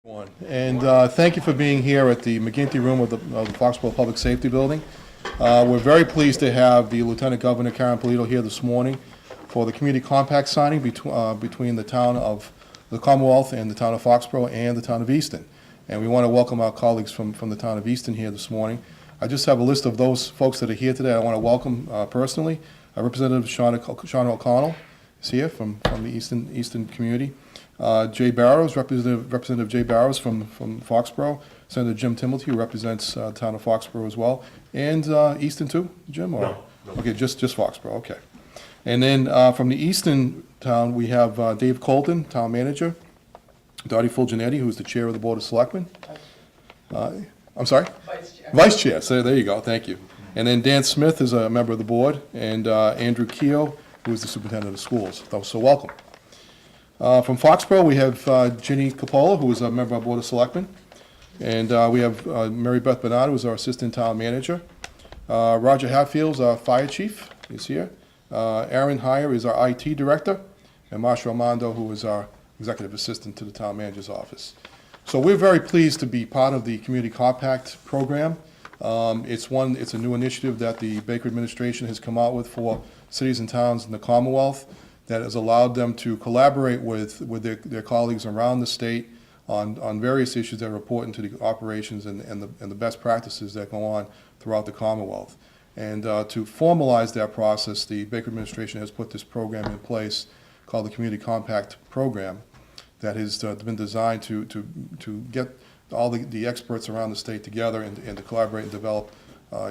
And thank you for being here at the McGinty Room of the Foxboro Public Safety Building. We're very pleased to have the Lieutenant Governor Karyn Polito here this morning for the Community Compact signing between the town of the Commonwealth and the town of Foxboro and the town of Easton. And we want to welcome our colleagues from the town of Easton here this morning. I just have a list of those folks that are here today. I want to welcome personally Representative Sean O'Connell is here from the Easton community. Jay Barrows, Representative Jay Barrows from Foxboro. Senator Jim Timothy, who represents the town of Foxboro as well. And Easton too, Jim? Or? No. Okay, just Foxboro, okay. And then from the Easton town, we have Dave Colton, town manager. Dottie Fulgenetti, who's the chair of the Board of Selectmen. I'm sorry? Vice Chair. Vice Chair, so there you go, thank you. And then Dan Smith is a member of the board, and Andrew Keogh, who is the superintendent of schools. So welcome. From Foxboro, we have Ginny Capola, who is a member of our Board of Selectmen. And we have Mary Beth Bernard, who is our assistant town manager. Roger Hatfield is our fire chief, is here. Aaron Heyer is our IT director. And Marsha Armando, who is our executive assistant to the town manager's office. So we're very pleased to be part of the Community Compact program. It's a new initiative that the Baker administration has come out with for cities and towns in the Commonwealth that has allowed them to collaborate with their colleagues around the state on various issues that are important to the operations and the best practices that go on throughout the Commonwealth. And to formalize that process, the Baker administration has put this program in place called the Community Compact Program that has been designed to get all the experts around the state together and to collaborate and develop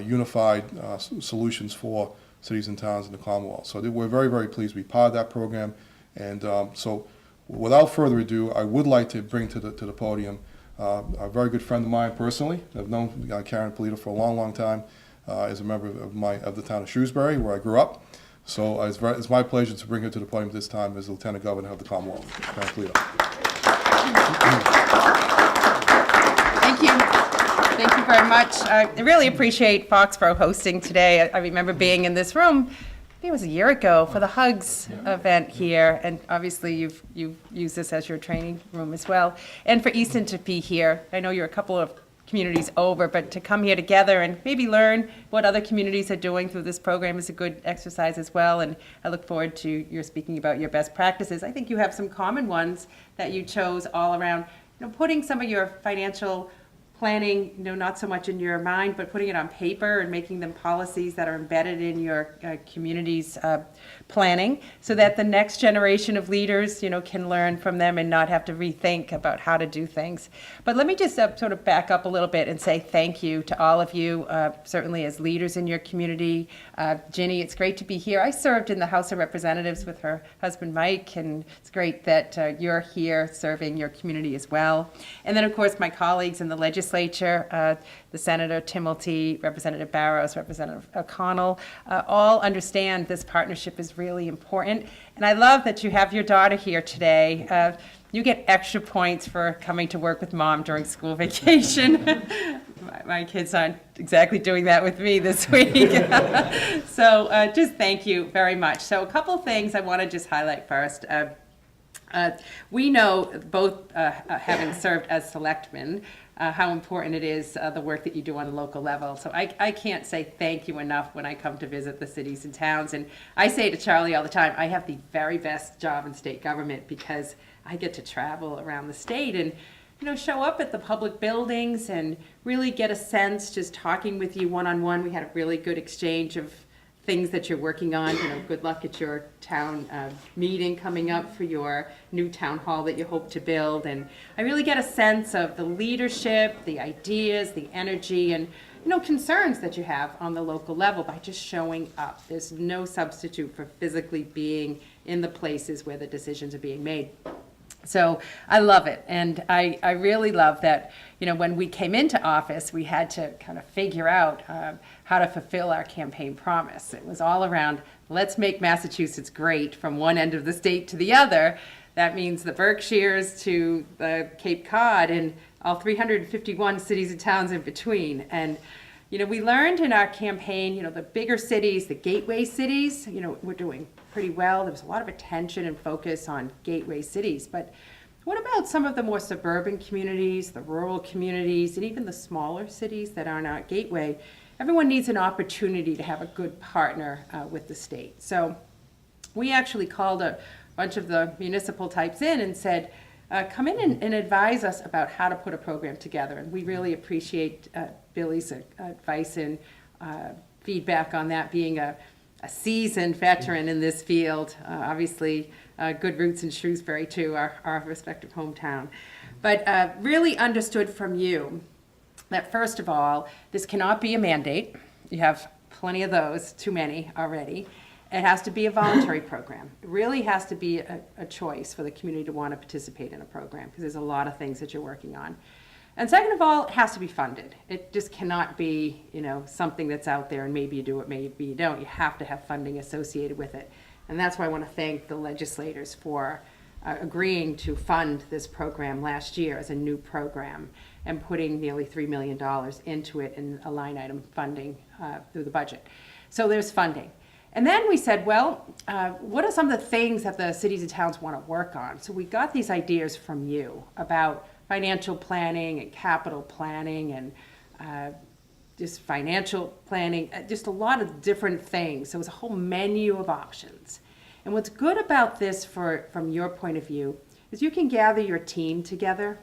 unified solutions for cities and towns in the Commonwealth. So we're very, very pleased to be part of that program. And so without further ado, I would like to bring to the podium a very good friend of mine personally. I've known Karyn Polito for a long, long time as a member of the town of Shrewsbury, where I grew up. So it's my pleasure to bring her to the podium this time as Lieutenant Governor of the Commonwealth. Karyn Polito. Thank you. Thank you very much. I really appreciate Foxboro hosting today. I remember being in this room, I think it was a year ago, for the Hugs event here, and obviously you've used this as your training room as well. And for Easton to be here, I know you're a couple of communities over, but to come here together and maybe learn what other communities are doing through this program is a good exercise as well. And I look forward to your speaking about your best practices. I think you have some common ones that you chose all around, putting some of your financial planning, not so much in your mind, but putting it on paper and making them policies that are embedded in your community's planning, so that the next generation of leaders, can learn from them and not have to rethink about how to do things. But let me just sort of back up a little bit and say thank you to all of you, certainly as leaders in your community. Ginny, it's great to be here. I served in the House of Representatives with her husband, Mike, and it's great that you're here serving your community as well. And then, of course, my colleagues in the legislature, the Senator Timothy, Representative Barrows, Representative O'Connell, all understand this partnership is really important. And I love that you have your daughter here today. You get extra points for coming to work with Mom during school vacation. My kids aren't exactly doing that with me this week. So just thank you very much. So a couple things I want to just highlight first. We know, both having served as selectmen, how important it is, the work that you do on a local level. So I can't say thank you enough when I come to visit the cities and towns. And I say to Charlie all the time, I have the very best job in state government because I get to travel around the state and show up at the public buildings and really get a sense, just talking with you one-on-one. We had a really good exchange of things that you're working on. Good luck at your town meeting coming up for your new town hall that you hope to build. And I really get a sense of the leadership, the ideas, the energy, and concerns that you have on the local level by just showing up. There's no substitute for physically being in the places where the decisions are being made. So I love it, and I really love that, when we came into office, we had to kind of figure out how to fulfill our campaign promise. It was all around, let's make Massachusetts great from one end of the state to the other. That means the Berkshires to the Cape Cod and all 351 cities and towns in between. And we learned in our campaign, the bigger cities, the gateway cities, we're doing pretty well. There was a lot of attention and focus on gateway cities, but what about some of the more suburban communities, the rural communities, and even the smaller cities that aren't our gateway? Everyone needs an opportunity to have a good partner with the state. So we actually called a bunch of the municipal types in and said, come in and advise us about how to put a program together. And we really appreciate Billy's advice and feedback on that, being a seasoned veteran in this field. Obviously, good roots in Shrewsbury too, our respective hometown. But really understood from you that first of all, this cannot be a mandate. You have plenty of those, too many already. It has to be a voluntary program. It really has to be a choice for the community to want to participate in a program, because there's a lot of things that you're working on. And second of all, it has to be funded. It just cannot be, something that's out there and maybe you do it, maybe you don't. You have to have funding associated with it. And that's why I want to thank the legislators for agreeing to fund this program last year as a new program and putting nearly $3 million into it in a line item funding through the budget. So there's funding. And then we said, well, what are some of the things that the cities and towns want to work on? So we got these ideas from you about financial planning and capital planning and just financial planning, just a lot of different things. So it was a whole menu of options. And what's good about this from your point of view is you can gather your team together,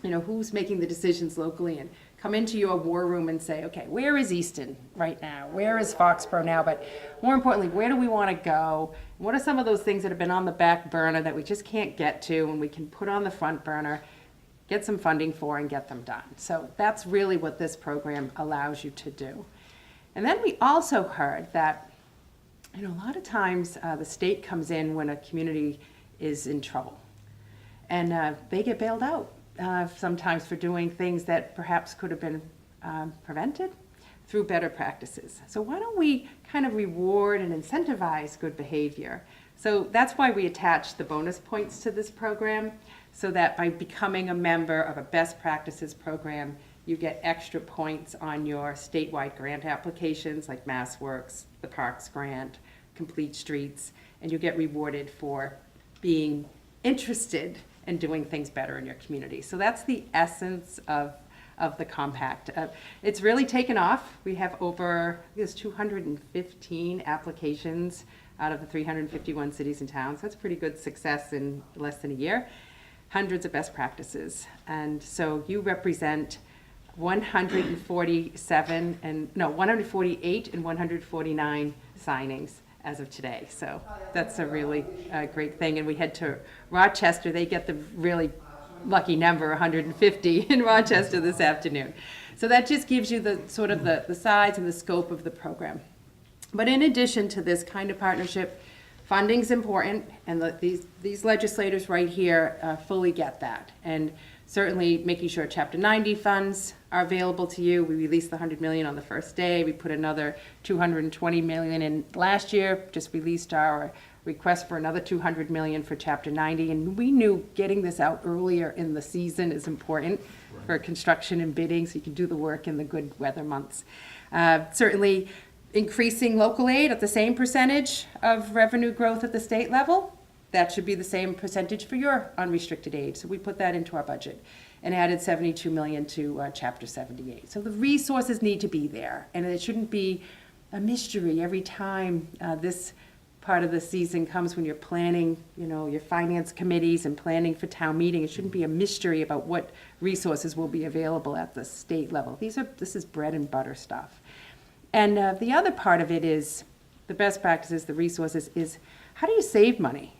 who's making the decisions locally, and come into your war room and say, okay, where is Easton right now? Where is Foxboro now? But more importantly, where do we want to go? What are some of those things that have been on the back burner that we just can't get to and we can put on the front burner, get some funding for, and get them done? So that's really what this program allows you to do. And then we also heard that, a lot of times the state comes in when a community is in trouble. And they get bailed out. Sometimes for doing things that perhaps could have been prevented through better practices. So why don't we kind of reward and incentivize good behavior? So that's why we attach the bonus points to this program, so that by becoming a member of a best practices program, you get extra points on your statewide grant applications like MassWorks, the Parks Grant, Complete Streets, and you get rewarded for being interested and doing things better in your community. So that's the essence of the compact. It's really taken off. We have over 215 applications out of the 351 cities and towns. That's pretty good success in less than a year. Hundreds of best practices. And so you represent 148 and 149 signings as of today. So that's a really great thing. And we head to Rochester. They get the really lucky number, 150 in Rochester this afternoon. So that just gives you the sort of the size and the scope of the program. But in addition to this kind of partnership, funding's important, and these legislators right here fully get that. And certainly making sure Chapter 90 funds are available to you. We released the $100 million on the first day. We put another $220 million in last year, just released our request for another $200 million for Chapter 90. And we knew getting this out earlier in the season is important for construction and bidding, so you can do the work in the good weather months. Certainly increasing local aid at the same percentage of revenue growth at the state level. That should be the same percentage for your unrestricted aid. So we put that into our budget and added $72 million to Chapter 78. So the resources need to be there, and it shouldn't be a mystery every time this part of the season comes when you're planning, your finance committees and planning for town meeting. It shouldn't be a mystery about what resources will be available at the state level. This is bread and butter stuff. And the other part of it is the best practices, the resources, is how do you save money?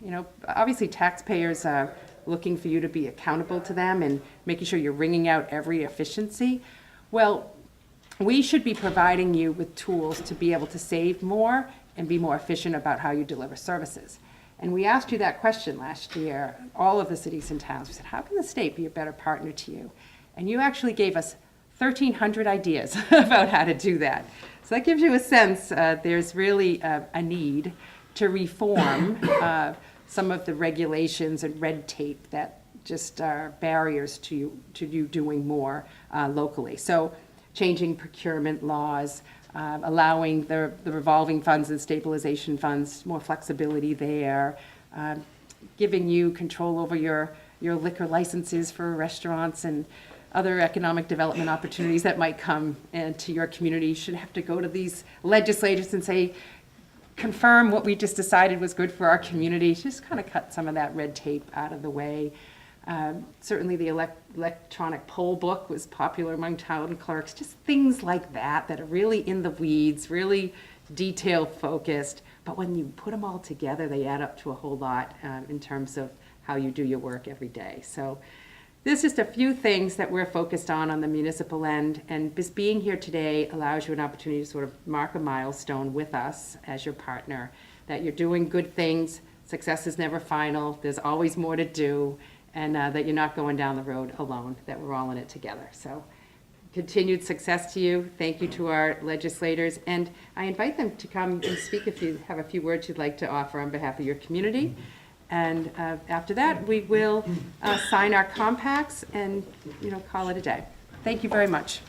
Obviously taxpayers are looking for you to be accountable to them and making sure you're wringing out every efficiency. Well, we should be providing you with tools to be able to save more and be more efficient about how you deliver services. And we asked you that question last year, all of the cities and towns. We said, how can the state be a better partner to you? And you actually gave us 1,300 ideas about how to do that. So that gives you a sense there's really a need to reform some of the regulations and red tape that just are barriers to you doing more locally. So changing procurement laws, allowing the revolving funds and stabilization funds, more flexibility there, giving you control over your your liquor licenses for restaurants and other economic development opportunities that might come into your community. You shouldn't have to go to these legislators and say, confirm what we just decided was good for our community. Just kind of cut some of that red tape out of the way. Certainly the electronic poll book was popular among town clerks. Just things like that that are really in the weeds, really detail focused. But when you put them all together, they add up to a whole lot in terms of how you do your work every day. So there's just a few things that we're focused on the municipal end, and just being here today allows you an opportunity to sort of mark a milestone with us as your partner, that you're doing good things, success is never final, there's always more to do, and that you're not going down the road alone, that we're all in it together. So continued success to you. Thank you to our legislators, and I invite them to come and speak if you have a few words you'd like to offer on behalf of your community. And after that, we will sign our compacts and, call it a day. Thank you very much.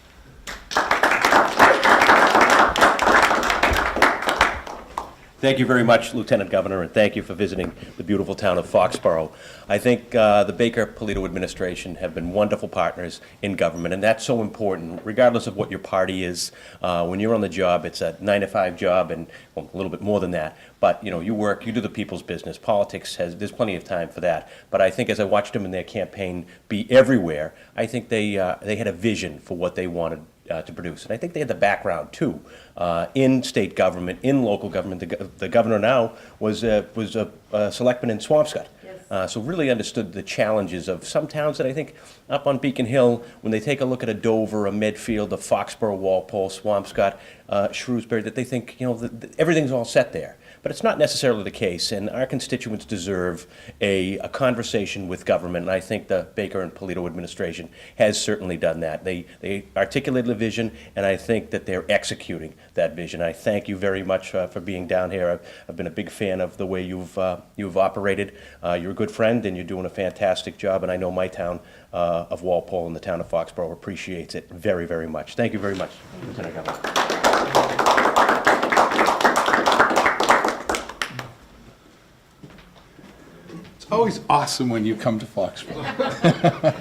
Thank you very much, Lieutenant Governor, and thank you for visiting the beautiful town of Foxboro. I think the Baker-Polito Administration have been wonderful partners in government, and that's so important, regardless of what your party is. When you're on the job, it's a 9-to-5 job, and well, a little bit more than that. But you work, you do the people's business. Politics there's plenty of time for that. But I think as I watched them in their campaign be everywhere, I think they had a vision for what they wanted to produce. And I think they had the background, too, in state government, in local government. The governor now was a selectman in Swampscott. Yes. So really understood the challenges of some towns that I think up on Beacon Hill, when they take a look at a Dover, a Medfield, a Foxborough, Walpole, Swampscott, Shrewsbury, that they think, everything's all set there. But it's not necessarily the case, and our constituents deserve a conversation with government, and I think the Baker and Polito administration has certainly done that. They articulated a vision, and I think that they're executing that vision. I thank you very much for being down here. I've been a big fan of the way you've operated. You're a good friend, and you're doing a fantastic job, and I know my town of Walpole and the town of Foxborough appreciates it very, very much. Thank you very much, Lieutenant Governor. Always awesome when you come to Foxborough.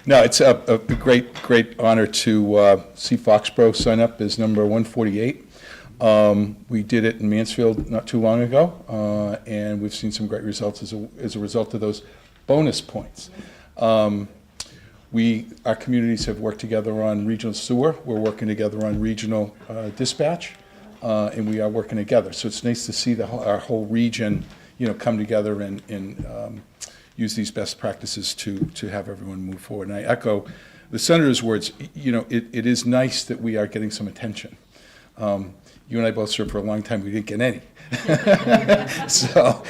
No, it's a great honor to see Foxborough sign up as number 148. We did it in Mansfield not too long ago, and we've seen some great results as a result of those bonus points. Our communities have worked together on regional sewer. We're working together on regional dispatch, and we are working together. So it's nice to see our whole region come together and use these best practices to have everyone move forward. And I echo the Senator's words, it is nice that we are getting some attention. You and I both served for a long time, we didn't get any. So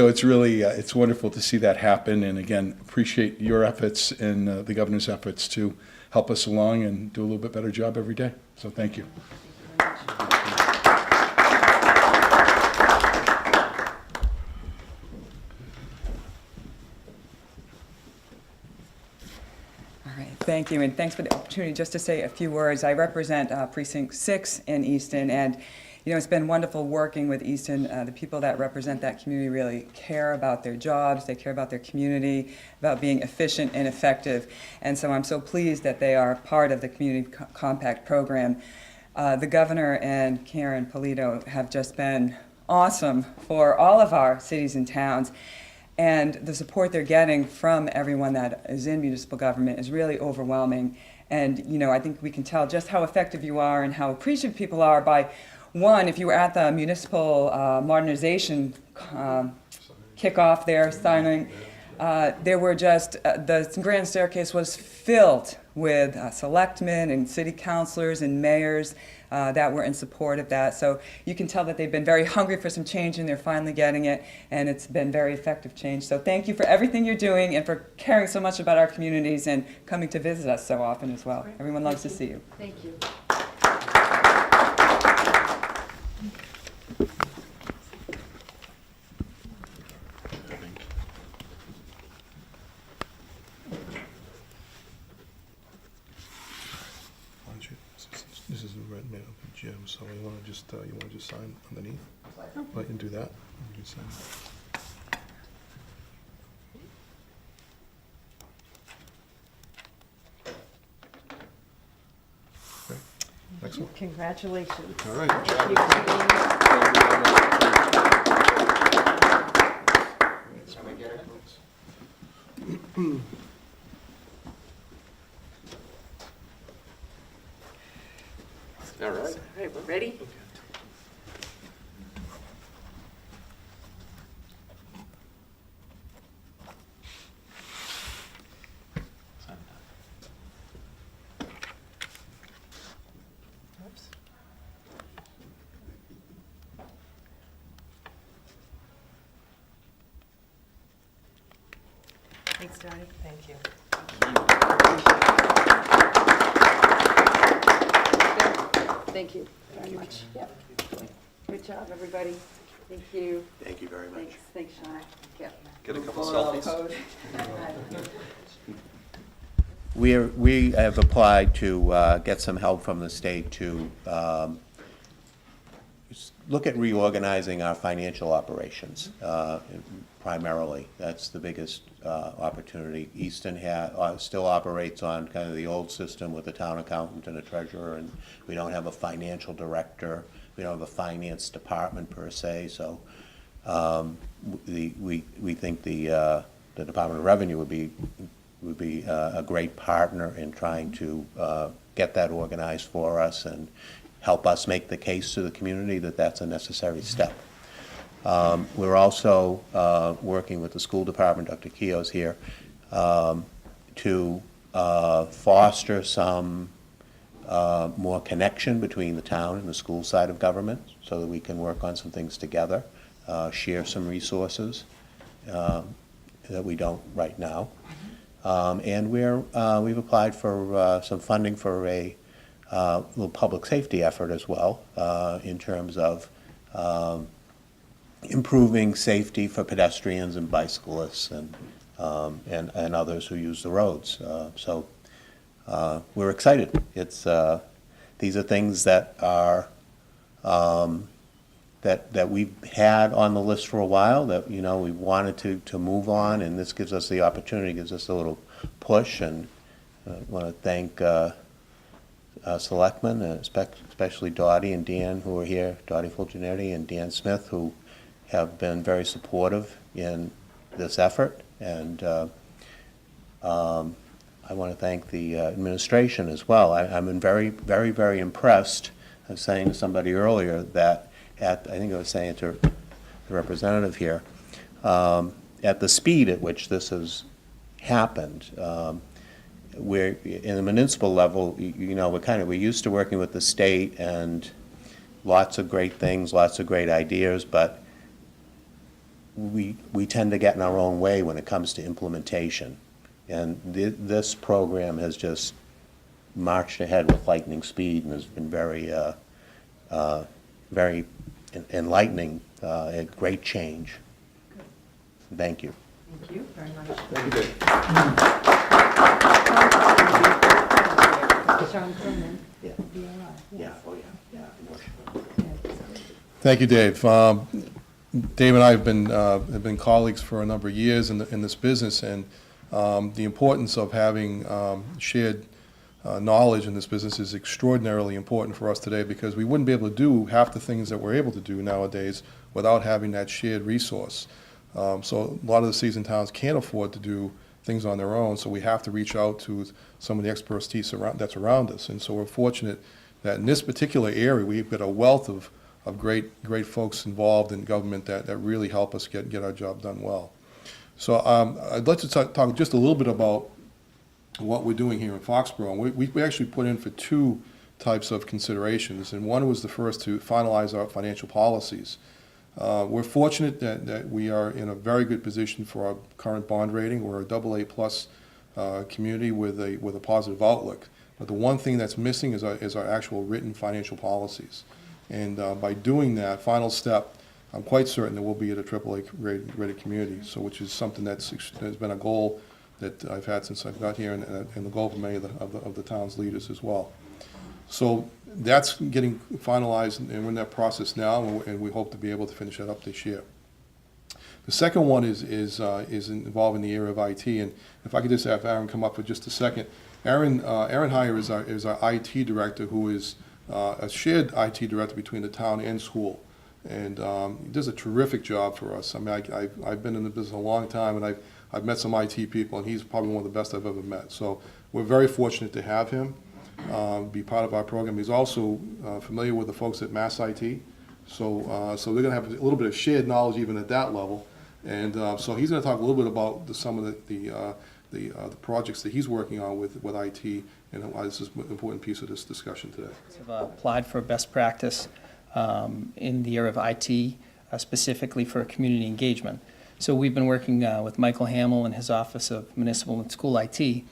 it's really, it's wonderful to see that happen, and again, appreciate your efforts and the Governor's efforts to help us along and do a little bit better job every day. So thank you. Thank you, and thanks for the opportunity just to say a few words. I represent Precinct 6 in Easton, and it's been wonderful working with Easton. The people that represent that community really care about their jobs, they care about their community, about being efficient and effective, and so I'm so pleased that they are part of the Community Compact program. The Governor and Karyn Polito have just been awesome for all of our cities and towns. And the support they're getting from everyone that is in municipal government is really overwhelming. And, I think we can tell just how effective you are and how appreciative people are by, one, if you were at the municipal modernization kickoff there, signing, there were just, the grand staircase was filled with selectmen and city councilors and mayors that were in support of that. So you can tell that they've been very hungry for some change, and they're finally getting it, and it's been very effective change. So thank you for everything you're doing and for caring so much about our communities and coming to visit us so often as well. Everyone loves to see you. Thank you. This is a red man up Jim, so you want to just sign underneath? I can do that. You can sign. Excellent. Congratulations. All right. All right, we're ready? Thanks, Dottie. Thank you. Thank you very much. Yep. Good job, everybody. Thank you. Thank you very much. Thanks, Shauna. Yep. Get a couple Photo selfies. code. We have applied to get some help from the state to look at reorganizing our financial operations, primarily. That's the biggest opportunity. Easton still operates on kind of the old system with a town accountant and a treasurer, and we don't have a financial director. We don't have a finance department per se, so we think the Department of Revenue would be a great partner in trying to get that organized for us and help us make the case to the community that that's a necessary step. We're also working with the school department, Dr. Keogh's here, to foster some more connection between the town and the school side of government so that we can work on some things together, share some resources that we don't right now. And we've applied for some funding for a little public safety effort as well, in terms of improving safety for pedestrians and bicyclists and others who use the roads. So we're excited. These are things that are that we've had on the list for a while, that we wanted to move on, and this gives us the opportunity, gives us a little push. And I want to thank selectmen, especially Dottie and Dan, who are here, Dottie Fulgenetti and Dan Smith, who have been very supportive in this effort. And I want to thank the administration as well. I've been very, very, very impressed. I was saying to somebody earlier that I think I was saying to the representative here, at the speed at which this has happened. We're in the municipal level, we're used to working with the state and lots of great things, lots of great ideas, but we tend to get in our own way when it comes to implementation. And this program has just marched ahead with lightning speed and has been very, very enlightening, a great change. Thank you. Thank you very much. Thank you, Dave. Sean Cronin. Yeah. DLI. Yeah, oh yeah, Thank you, Dave. Dave and I have been colleagues for a number of years in this business, and the importance of having shared knowledge in this business is extraordinarily important for us today, because we wouldn't be able to do half the things that we're able to do nowadays without having that shared resource. So a lot of the seasoned towns can't afford to do things on their own, so we have to reach out to some of the expertise that's around us. And so we're fortunate that in this particular area, we've got a wealth of great folks involved in government that really help us get our job done well. So I'd like to talk just a little bit about what we're doing here in Foxborough. We actually put in for two types of considerations, and one was the first to finalize our financial policies. We're fortunate that we are in a very good position for our current bond rating. We're a AA+ community with a positive outlook. But the one thing that's missing is our actual written financial policies. And by doing that final step, I'm quite certain that we'll be at a AAA rated community. So, which is something has been a goal that I've had since I got here, and the goal for many of the town's leaders as well. So that's getting finalized, and we're in that process now, and we hope to be able to finish that up this year. The second one is involving the area of IT, and if I could just have Aaron come up for just a second. Aaron Heyer is our IT director, who is a shared IT director between the town and school. And he does a terrific job for us. I mean, I've been in the business a long time, and I've met some IT people, and he's probably one of the best I've ever met. So we're very fortunate to have him be part of our program. He's also familiar with the folks at Mass IT, so they're going to have a little bit of shared knowledge even at that level. And so he's going to talk a little bit about some of the projects that he's working on with IT, and why this is an important piece of this discussion today. Have applied for best practice in the area of IT, specifically for community engagement. So we've been working with Michael Hamill and his Office of Municipal and School IT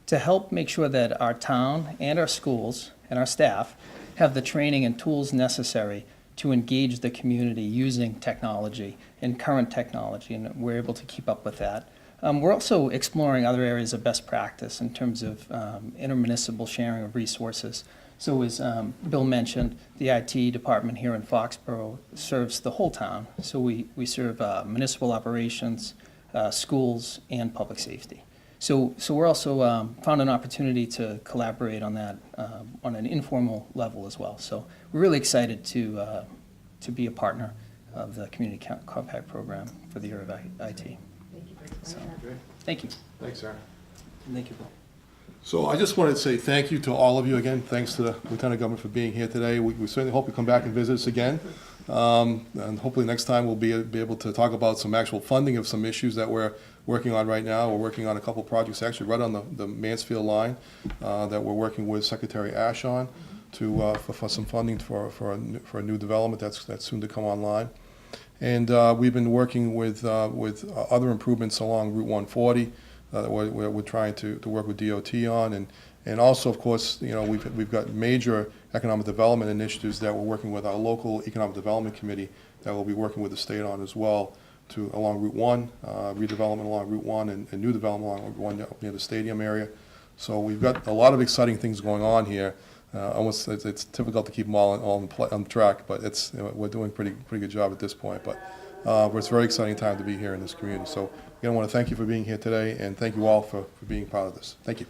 to help make sure that our town and our schools and our staff have the training and tools necessary to engage the community using technology and current technology, and we're able to keep up with that. We're also exploring other areas of best practice in terms of intermunicipal sharing of resources. So as Bill mentioned, the IT department here in Foxborough serves the whole town. So we serve municipal operations, schools, and public safety. So we're also found an opportunity to collaborate on that on an informal level as well. So we're really excited to be a partner of the Community Compact program for the area of IT. So, thank you. Thanks, Aaron. Thank you, Bill. So I just wanted to say thank you to all of you again. Thanks to the Lieutenant Governor for being here today. We certainly hope you come back and visit us again. And hopefully next time we'll be able to talk about some actual funding of some issues that we're working on right now. We're working on a couple projects actually right on the Mansfield line that we're working with Secretary Ash on for some funding for a new development that's soon to come online. And we've been working with other improvements along Route 140 that we're trying to work with DOT on, and also, of course, you know, we've got major economic development initiatives that we're working with our local economic development committee that we'll be working with the state on as well, along Route 1, redevelopment along Route 1, and new development along Route 1 near the stadium area. So we've got a lot of exciting things going on here. Almost it's difficult to keep them all on track, but we're doing a pretty good job at this point. But it's a very exciting time to be here in this community. So again, I want to thank you for being here today, and thank you all for being part of this. Thank you.